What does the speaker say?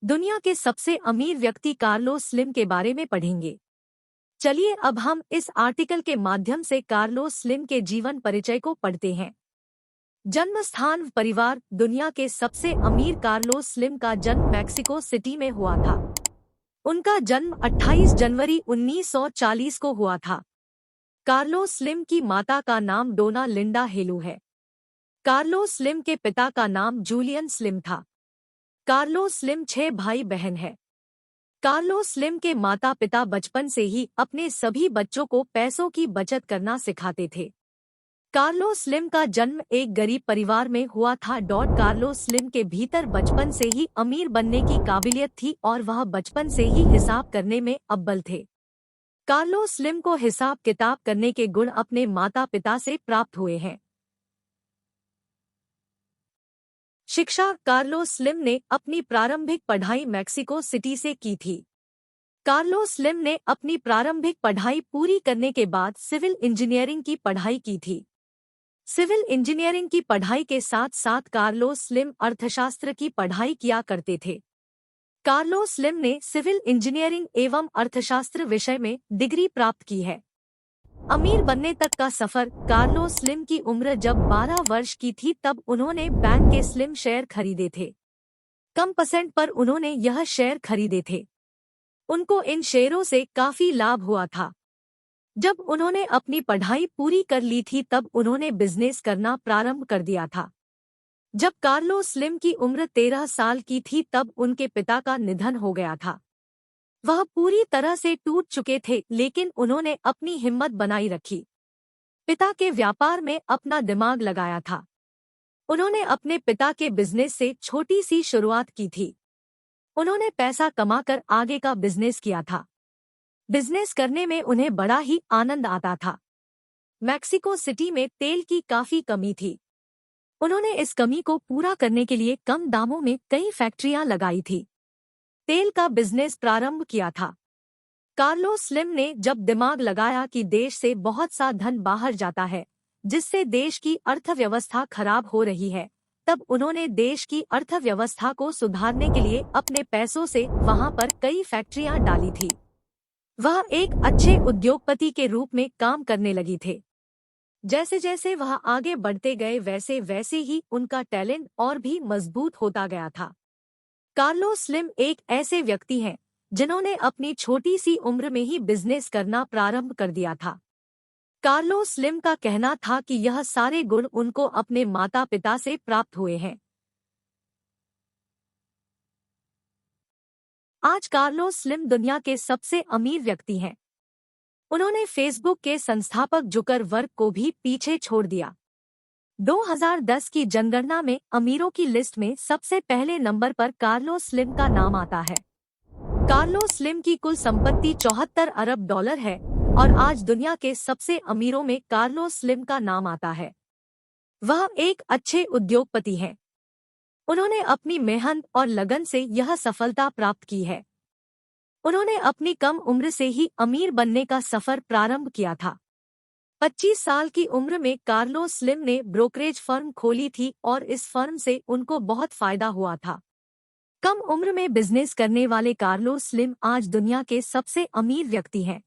दुनिया के सबसे अमीर व्यक्ति कार्लोस स्लिम के बारे में पढ़ेंगे। चलिए अब हम इस आर्टिकल के माध्यम से कार्लोस स्लिम के जीवन परिचय को पढ़ते हैं। जन्म स्थान परिवार। दुनिया के सबसे अमीर कार्लोस स्लिम का जन्म मैक्सिको सिटी में हुआ था। उनका जन्म 28 जनवरी 1940 को हुआ था। कार्लोस स्लिम की माता का नाम डोना लिंडा हेलू है। कार्लोस स्लिम के पिता का नाम जूलियन स्लिम था। कार्लोस स्लिम 6 भाई बहन है। कार्लोस स्लिम के माता पिता बचपन से ही अपने सभी बच्चों को पैसों की बचत करना सिखाते थे। कार्लोस स्लिम का जन्म एक गरीब परिवार में हुआ था। कार्लोस स्लिम के भीतर बचपन से ही अमीर बनने की काबिलियत थी और वह बचपन से ही हिसाब करने में अव्वल थे। कार्लोस स्लिम को हिसाब किताब करने के गुण अपने माता पिता से प्राप्त हुए हैं। शिक्षा। कार्लोस स्लिम ने अपनी प्रारंभिक पढ़ाई मैक्सिको सिटी से की थी। कार्लोस स्लिम ने अपनी प्रारंभिक पढ़ाई पूरी करने के बाद सिविल इंजीनियरिंग की पढ़ाई की थी। सिविल इंजीनियरिंग की पढ़ाई के साथ साथ कार्लोस स्लिम अर्थशास्त्र की पढ़ाई किया करते थे। कार्लोस स्लिम ने सिविल इंजीनियरिंग एवं अर्थशास्त्र विषय में डिग्री प्राप्त की है। अमीर बनने तक का सफर। कार्लोस स्लिम की उम्र जब 12 वर्ष की थी तब उन्होंने बैंक के स्लिम शेयर खरीदे थे। कम परसेंट पर उन्होंने यह शेयर खरीदे थे। उनको इन शेयरों से काफी लाभ हुआ था। जब उन्होंने अपनी पढ़ाई पूरी कर ली थी तब उन्होंने बिजनेस करना प्रारंभ कर दिया था। जब कार्लोस स्लिम की उम्र 13 साल की थी तब उनके पिता का निधन हो गया था। वह पूरी तरह से टूट चुके थे, लेकिन उन्होंने अपनी हिम्मत बनाई रखी। पिता के व्यापार में अपना दिमाग लगाया था। उन्होंने अपने पिता के बिजनेस से छोटी सी शुरुआत की थी। उन्होंने पैसा कमाकर आगे का बिजनेस किया था। बिजनेस करने में उन्हें बड़ा ही आनंद आता था। मैक्सिको सिटी में तेल की काफी कमी थी। उन्होंने इस कमी को पूरा करने के लिए कम दामों में कई फैक्ट्रियां लगाई थी। तेल का बिजनेस प्रारंभ किया था। कार्लोस स्लिम ने जब दिमाग लगाया कि देश से बहुत सा धन बाहर जाता है, जिससे देश की अर्थव्यवस्था खराब हो रही है, तब उन्होंने देश की अर्थव्यवस्था को सुधारने के लिए अपने पैसों से वहां पर कई फैक्ट्रियां डाली थी। वह एक अच्छे उद्योगपति के रूप में काम करने लगी थे। जैसे जैसे वह आगे बढ़ते गए वैसे वैसे ही उनका टैलेंट और भी मजबूत होता गया था। कार्लोस स्लिम एक ऐसे व्यक्ति हैं जिन्होंने अपनी छोटी सी उम्र में ही बिजनेस करना प्रारंभ कर दिया था। कार्लोस स्लिम का कहना था कि यह सारे गुण उनको अपने माता पिता से प्राप्त हुए हैं। आज कार्लोस स्लिम दुनिया के सबसे अमीर व्यक्ति हैं। उन्होंने फेसबुक के संस्थापक जुकरबर्ग को भी पीछे छोड़ दिया। 2010 की जनगणना में अमीरों की लिस्ट में सबसे पहले नंबर पर कार्लोस स्लिम का नाम आता है। कार्लोस स्लिम की कुल संपत्ति $74 अरब है और आज दुनिया के सबसे अमीरों में कार्लोस स्लिम का नाम आता है। वह एक अच्छे उद्योगपति हैं। उन्होंने अपनी मेहनत और लगन से यह सफलता प्राप्त की है। उन्होंने अपनी कम उम्र से ही अमीर बनने का सफर प्रारंभ किया था। 25 साल की उम्र में कार्लोस स्लिम ने ब्रोकरेज फर्म खोली थी और इस फर्म से उनको बहुत फायदा हुआ था। कम उम्र में बिजनेस करने वाले कार्लोस स्लिम आज दुनिया के सबसे अमीर व्यक्ति हैं।